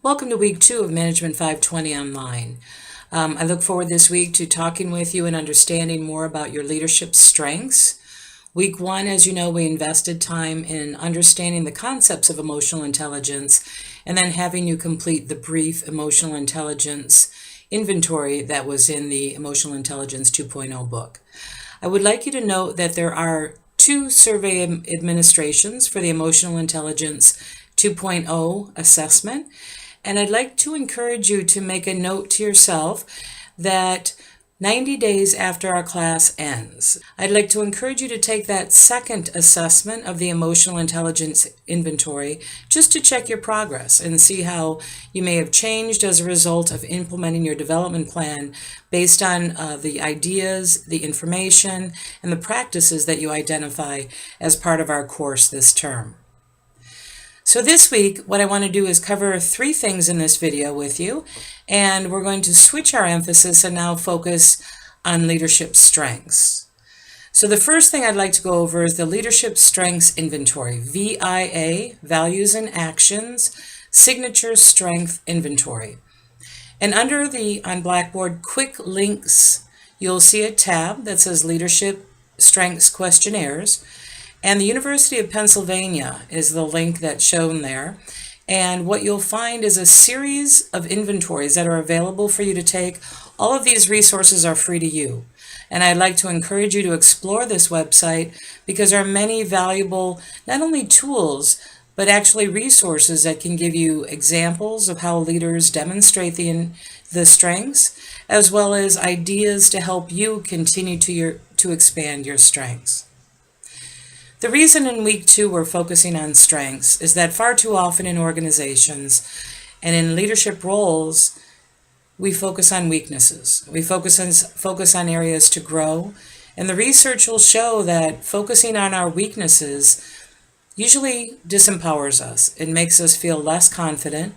Welcome to week 2 of Management 520 Online. I look forward this week to talking with you and understanding more about your leadership strengths. Week 1, as you know, we invested time in understanding the concepts of emotional intelligence and then having you complete the brief emotional intelligence inventory that was in the Emotional Intelligence 2.0 book. I would like you to note that there are 2 survey administrations for the Emotional Intelligence 2.0 assessment. And I'd like to encourage you to make a note to yourself that 90 days after our class ends, I'd like to encourage you to take that second assessment of the Emotional Intelligence Inventory just to check your progress and see how you may have changed as a result of implementing your development plan based on the ideas, the information, and the practices that you identify as part of our course this term. So this week, what I want to do is cover 3 things in this video with you, and we're going to switch our emphasis and now focus on leadership strengths. So the first thing I'd like to go over is the Leadership Strengths Inventory, VIA, Values and Actions, Signature Strength Inventory. And under the, on Blackboard, Quick Links, you'll see a tab that says Leadership Strengths Questionnaires. And the University of Pennsylvania is the link that's shown there. And what you'll find is a series of inventories that are available for you to take. All of these resources are free to you. And I'd like to encourage you to explore this website because there are many valuable, not only tools, but actually resources that can give you examples of how leaders demonstrate the strengths, as well as ideas to help you continue to expand your strengths. The reason in week 2 we're focusing on strengths is that far too often in organizations and in leadership roles, we focus on weaknesses. We focus on areas to grow, and the research will show that focusing on our weaknesses usually disempowers us. It makes us feel less confident,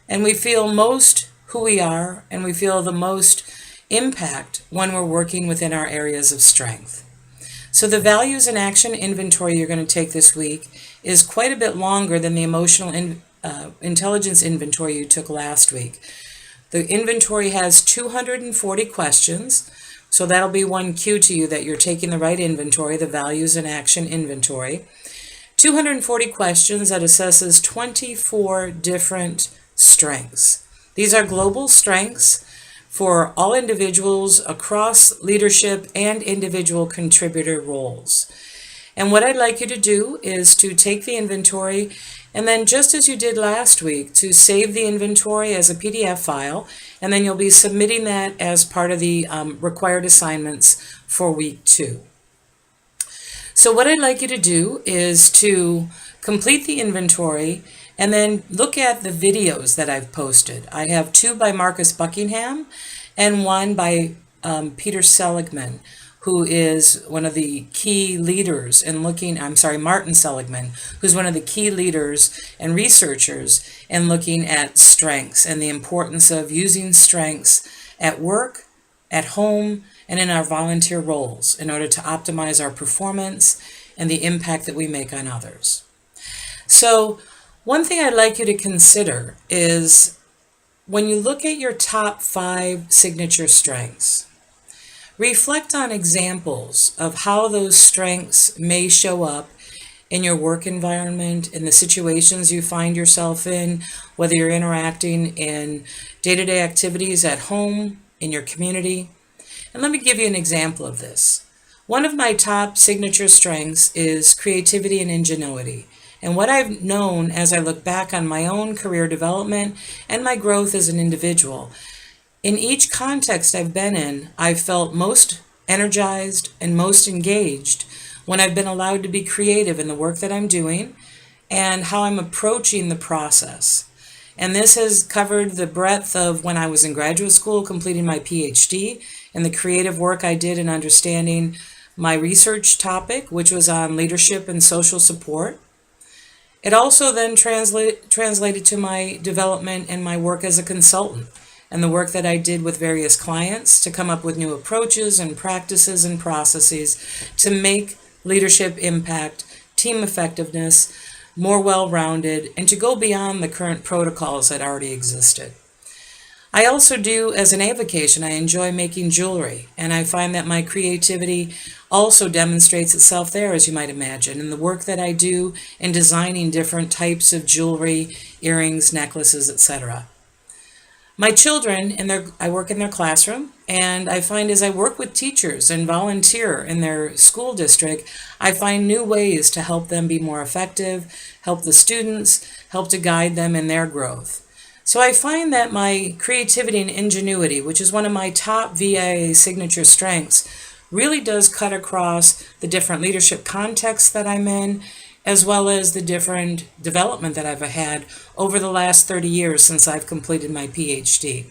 and we feel most who we are, and we feel the most impact when we're working within our areas of strength. So the Values and Action Inventory you're going to take this week is quite a bit longer than the Emotional Intelligence Inventory you took last week. The inventory has 240 questions, so that'll be one cue to you that you're taking the right inventory, the Values and Action Inventory. 240 questions that assesses 24 different strengths. These are global strengths for all individuals across leadership and individual contributor roles. And what I'd like you to do is to take the inventory and then, just as you did last week, to save the inventory as a PDF file, and then you'll be submitting that as part of the required assignments for week 2. So what I'd like you to do is to complete the inventory and then look at the videos that I've posted. I have 2 by Marcus Buckingham and 1 by Peter Seligman, who is one of the key leaders in Martin Seligman, who's one of the key leaders and researchers in looking at strengths and the importance of using strengths at work, at home, and in our volunteer roles in order to optimize our performance and the impact that we make on others. So one thing I'd like you to consider is when you look at your top 5 signature strengths, reflect on examples of how those strengths may show up in your work environment, in the situations you find yourself in, whether you're interacting in day-to-day activities at home, in your community. And let me give you an example of this. One of my top signature strengths is creativity and ingenuity. And what I've known as I look back on my own career development and my growth as an individual, in each context I've been in, I've felt most energized and most engaged when I've been allowed to be creative in the work that I'm doing and how I'm approaching the process. And this has covered the breadth of when I was in graduate school completing my PhD and the creative work I did in understanding my research topic, which was on leadership and social support. It also then translated to my development and my work as a consultant and the work that I did with various clients to come up with new approaches and practices and processes to make leadership impact, team effectiveness, more well-rounded, and to go beyond the current protocols that already existed. I also do, as an avocation, I enjoy making jewelry, and I find that my creativity also demonstrates itself there, as you might imagine, in the work that I do in designing different types of jewelry, earrings, necklaces, etc. My children, I work in their classroom, and I find as I work with teachers and volunteer in their school district, I find new ways to help them be more effective, help the students, help to guide them in their growth. So I find that my creativity and ingenuity, which is one of my top VIA signature strengths, really does cut across the different leadership contexts that I'm in, as well as the different development that I've had over the last 30 years since I've completed my PhD.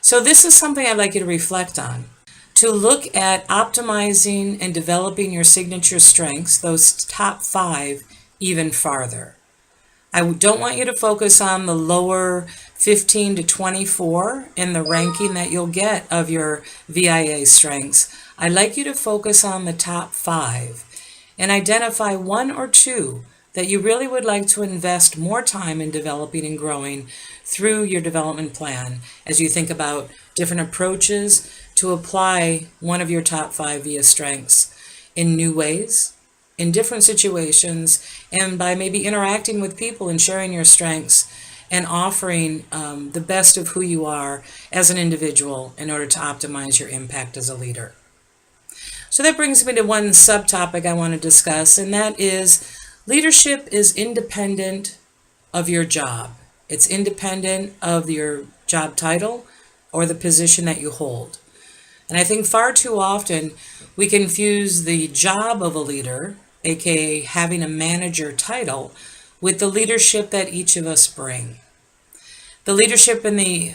So this is something I'd like you to reflect on, to look at optimizing and developing your signature strengths, those top 5, even farther. I don't want you to focus on the lower 15 to 24 in the ranking that you'll get of your VIA strengths. I'd like you to focus on the top 5 and identify 1 or 2 that you really would like to invest more time in developing and growing through your development plan as you think about different approaches to apply one of your top 5 VIA strengths in new ways, in different situations, and by maybe interacting with people and sharing your strengths and offering the best of who you are as an individual in order to optimize your impact as a leader. So that brings me to one subtopic I want to discuss, and that is leadership is independent of your job. It's independent of your job title or the position that you hold. And I think far too often we confuse the job of a leader, aka having a manager title, with the leadership that each of us bring. The leadership in the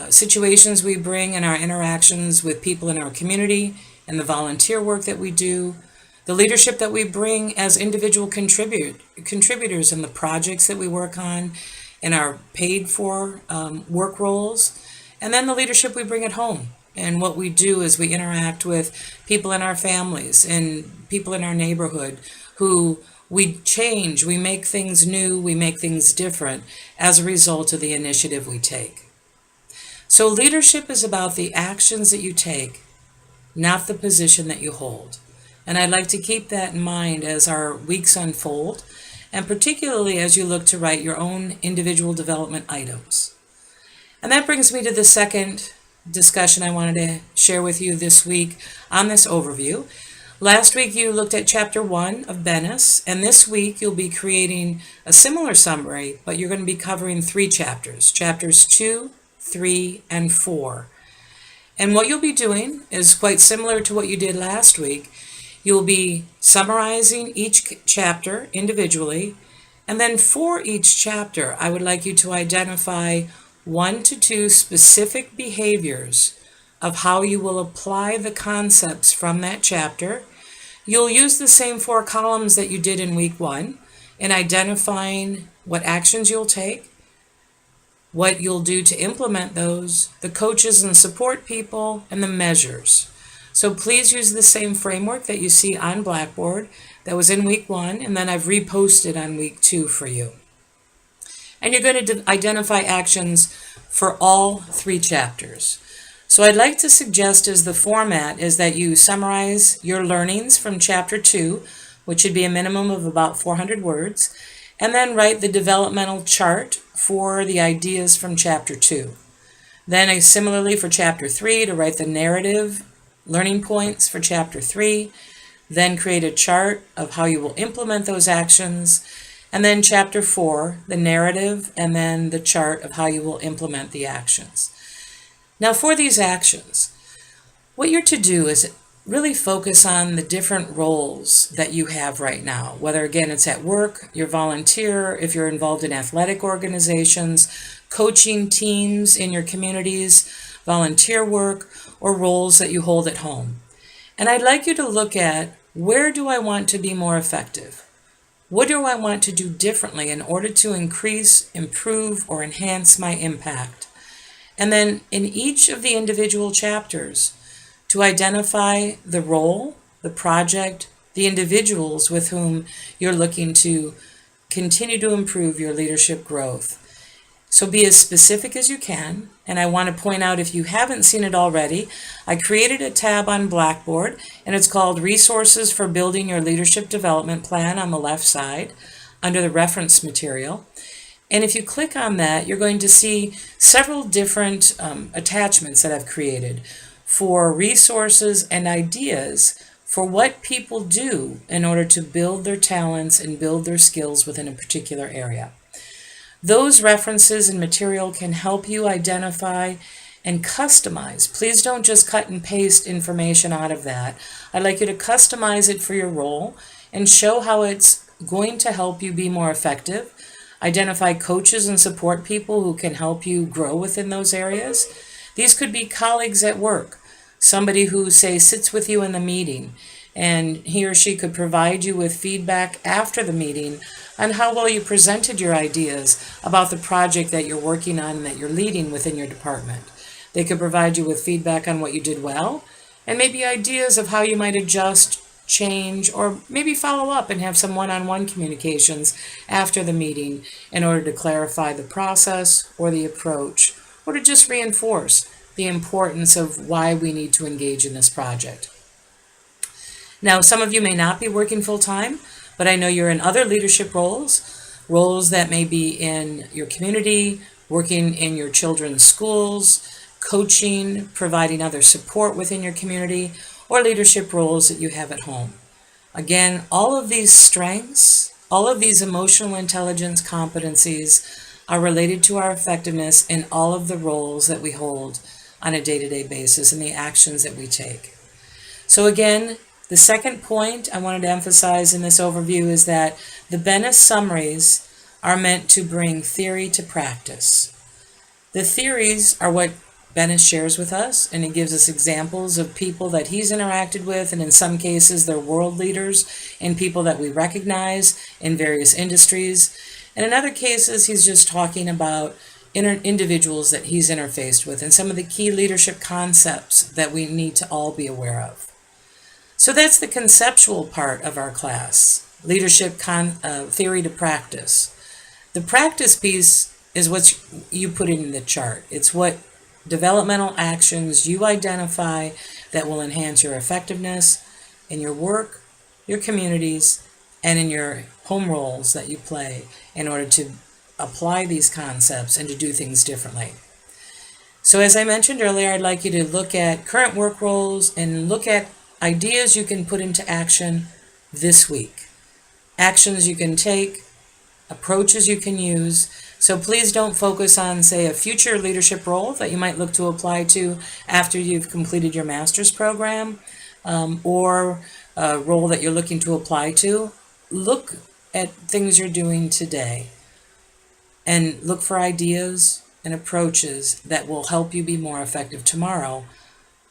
situations we bring in our interactions with people in our community and the volunteer work that we do, the leadership that we bring as individual contributors in the projects that we work on, in our paid for work roles, and then the leadership we bring at home. And what we do is we interact with people in our families and people in our neighborhood who we change, we make things new, we make things different as a result of the initiative we take. So leadership is about the actions that you take, not the position that you hold. And I'd like to keep that in mind as our weeks unfold, and particularly as you look to write your own individual development items. And that brings me to the second discussion I wanted to share with you this week on this overview. Last week you looked at Chapter 1 of Bennis, and this week you'll be creating a similar summary, but you're going to be covering 3 chapters, Chapters 2, 3, and 4. And what you'll be doing is quite similar to what you did last week. You'll be summarizing each chapter individually, and then for each chapter, I would like you to identify 1 to 2 specific behaviors of how you will apply the concepts from that chapter. You'll use the same 4 columns that you did in week 1 in identifying what actions you'll take, what you'll do to implement those, the coaches and support people, and the measures. So please use the same framework that you see on Blackboard that was in week 1, and then I've reposted on week 2 for you. And you're going to identify actions for all 3 chapters. So I'd like to suggest as the format is that you summarize your learnings from Chapter 2, which should be a minimum of about 400 words, and then write the developmental chart for the ideas from Chapter 2. Then similarly for Chapter 3 to write the narrative learning points for Chapter 3, then create a chart of how you will implement those actions, and then Chapter 4, the narrative, and then the chart of how you will implement the actions. Now for these actions, what you're to do is really focus on the different roles that you have right now, whether again it's at work, you're volunteer, if you're involved in athletic organizations, coaching teams in your communities, volunteer work, or roles that you hold at home. And I'd like you to look at, where do I want to be more effective? What do I want to do differently in order to increase, improve, or enhance my impact? And then in each of the individual chapters, to identify the role, the project, the individuals with whom you're looking to continue to improve your leadership growth. So be as specific as you can. And I want to point out, if you haven't seen it already, I created a tab on Blackboard, and it's called Resources for Building Your Leadership Development Plan on the left side under the reference material. And if you click on that, you're going to see several different attachments that I've created for resources and ideas for what people do in order to build their talents and build their skills within a particular area. Those references and material can help you identify and customize. Please don't just cut and paste information out of that. I'd like you to customize it for your role and show how it's going to help you be more effective. Identify coaches and support people who can help you grow within those areas. These could be colleagues at work, somebody who, say, sits with you in the meeting, and he or she could provide you with feedback after the meeting on how well you presented your ideas about the project that you're working on and that you're leading within your department. They could provide you with feedback on what you did well, and maybe ideas of how you might adjust, change, or maybe follow up and have some one-on-one communications after the meeting in order to clarify the process or the approach, or to just reinforce the importance of why we need to engage in this project. Now, some of you may not be working full-time, but I know you're in other leadership roles that may be in your community, working in your children's schools, coaching, providing other support within your community, or leadership roles that you have at home. Again, all of these strengths, all of these emotional intelligence competencies are related to our effectiveness in all of the roles that we hold on a day-to-day basis and the actions that we take. So again, the second point I wanted to emphasize in this overview is that the Bennis summaries are meant to bring theory to practice. The theories are what Bennis shares with us, and he gives us examples of people that he's interacted with, and in some cases they're world leaders and people that we recognize in various industries. And in other cases, he's just talking about individuals that he's interfaced with and some of the key leadership concepts that we need to all be aware of. So that's the conceptual part of our class, leadership theory to practice. The practice piece is what you put in the chart. It's what developmental actions you identify that will enhance your effectiveness in your work, your communities, and in your home roles that you play in order to apply these concepts and to do things differently. So as I mentioned earlier, I'd like you to look at current work roles and look at ideas you can put into action this week. Actions you can take, approaches you can use. So please don't focus on, say, a future leadership role that you might look to apply to after you've completed your master's program, or a role that you're looking to apply to. Look at things you're doing today and look for ideas and approaches that will help you be more effective tomorrow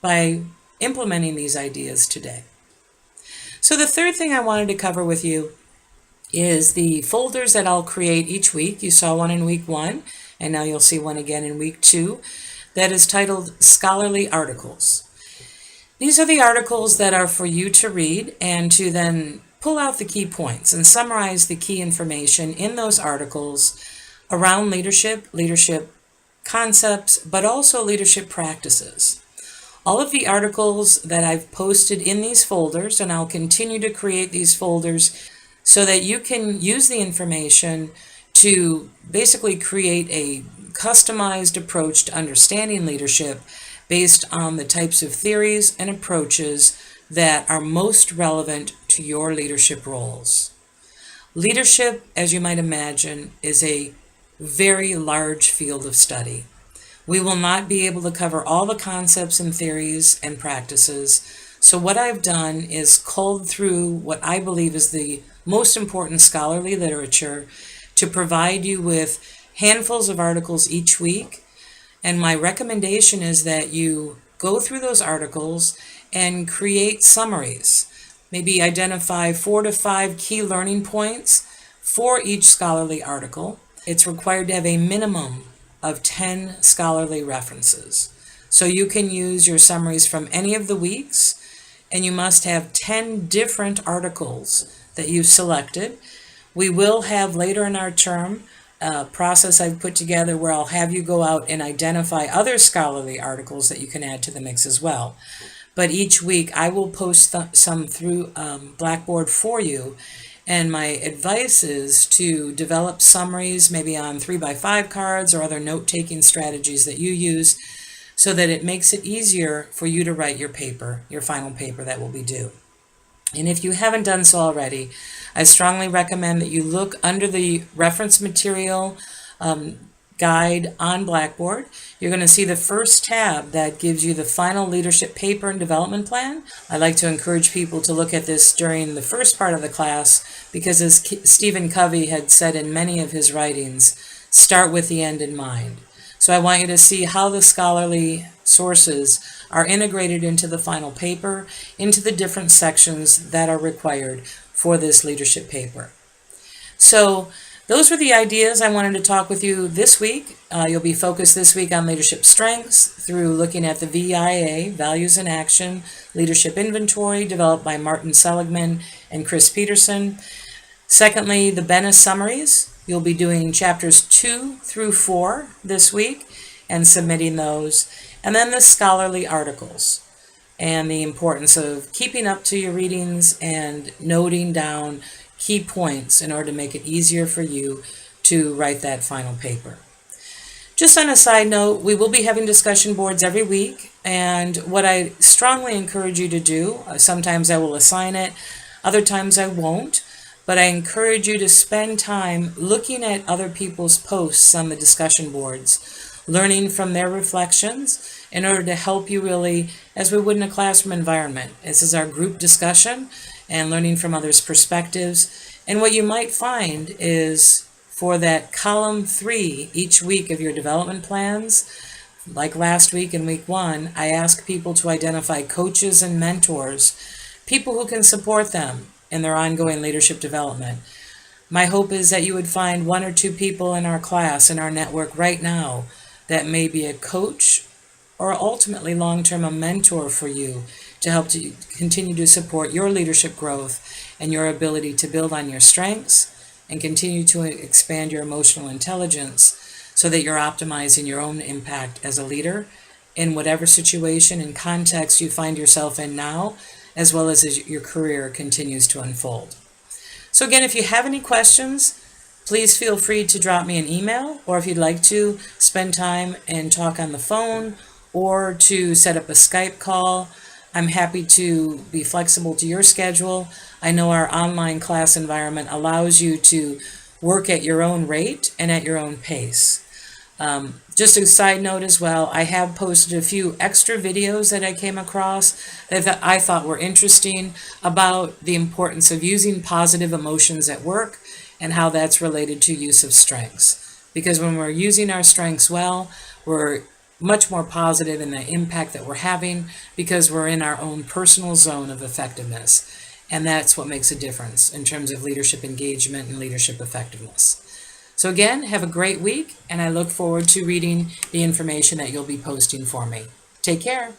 by implementing these ideas today. So the third thing I wanted to cover with you is the folders that I'll create each week. You saw one in week 1, and now you'll see one again in week 2, that is titled Scholarly Articles. These are the articles that are for you to read and to then pull out the key points and summarize the key information in those articles around leadership concepts, but also leadership practices. All of the articles that I've posted in these folders, and I'll continue to create these folders so that you can use the information to basically create a customized approach to understanding leadership based on the types of theories and approaches that are most relevant to your leadership roles. Leadership, as you might imagine, is a very large field of study. We will not be able to cover all the concepts and theories and practices. So what I've done is culled through what I believe is the most important scholarly literature to provide you with handfuls of articles each week. And my recommendation is that you go through those articles and create summaries. Maybe identify 4 to 5 key learning points for each scholarly article. It's required to have a minimum of 10 scholarly references. So you can use your summaries from any of the weeks, and you must have 10 different articles that you've selected We will have later in our term a process I've put together where I'll have you go out and identify other scholarly articles that you can add to the mix as well. But each week I will post some through Blackboard for you. And my advice is to develop summaries, maybe on 3x5 cards or other note-taking strategies that you use, so that it makes it easier for you to write your paper, your final paper that will be due. And if you haven't done so already, I strongly recommend that you look under the reference material guide on Blackboard. You're going to see the first tab that gives you the final leadership paper and development plan. I like to encourage people to look at this during the first part of the class because, as Stephen Covey had said in many of his writings, start with the end in mind. So I want you to see how the scholarly sources are integrated into the final paper, into the different sections that are required for this leadership paper. So those were the ideas I wanted to talk with you this week. You'll be focused this week on leadership strengths through looking at the VIA, Values in Action, Leadership Inventory, developed by Martin Seligman and Chris Peterson. Secondly, the Bennis summaries. You'll be doing chapters 2 through 4 this week and submitting those. And then the scholarly articles and the importance of keeping up to your readings and noting down key points in order to make it easier for you to write that final paper. Just on a side note, we will be having discussion boards every week, and what I strongly encourage you to do, sometimes I will assign it, other times I won't, but I encourage you to spend time looking at other people's posts on the discussion boards, learning from their reflections in order to help you really, as we would in a classroom environment. This is our group discussion and learning from others' perspectives. And what you might find is for that column 3 each week of your development plans, like last week in week 1, I ask people to identify coaches and mentors, people who can support them in their ongoing leadership development. My hope is that you would find 1 or 2 people in our class, in our network right now, that may be a coach or ultimately long-term a mentor for you to help to continue to support your leadership growth and your ability to build on your strengths and continue to expand your emotional intelligence so that you're optimizing your own impact as a leader in whatever situation and context you find yourself in now, as well as your career continues to unfold. So again, if you have any questions, please feel free to drop me an email, or if you'd like to spend time and talk on the phone or to set up a Skype call, I'm happy to be flexible to your schedule. I know our online class environment allows you to work at your own rate and at your own pace. Just a side note as well, I have posted a few extra videos that I came across that I thought were interesting about the importance of using positive emotions at work and how that's related to use of strengths. Because when we're using our strengths well, we're much more positive in the impact that we're having because we're in our own personal zone of effectiveness. And that's what makes a difference in terms of leadership engagement and leadership effectiveness. So again, have a great week, and I look forward to reading the information that you'll be posting for me. Take care.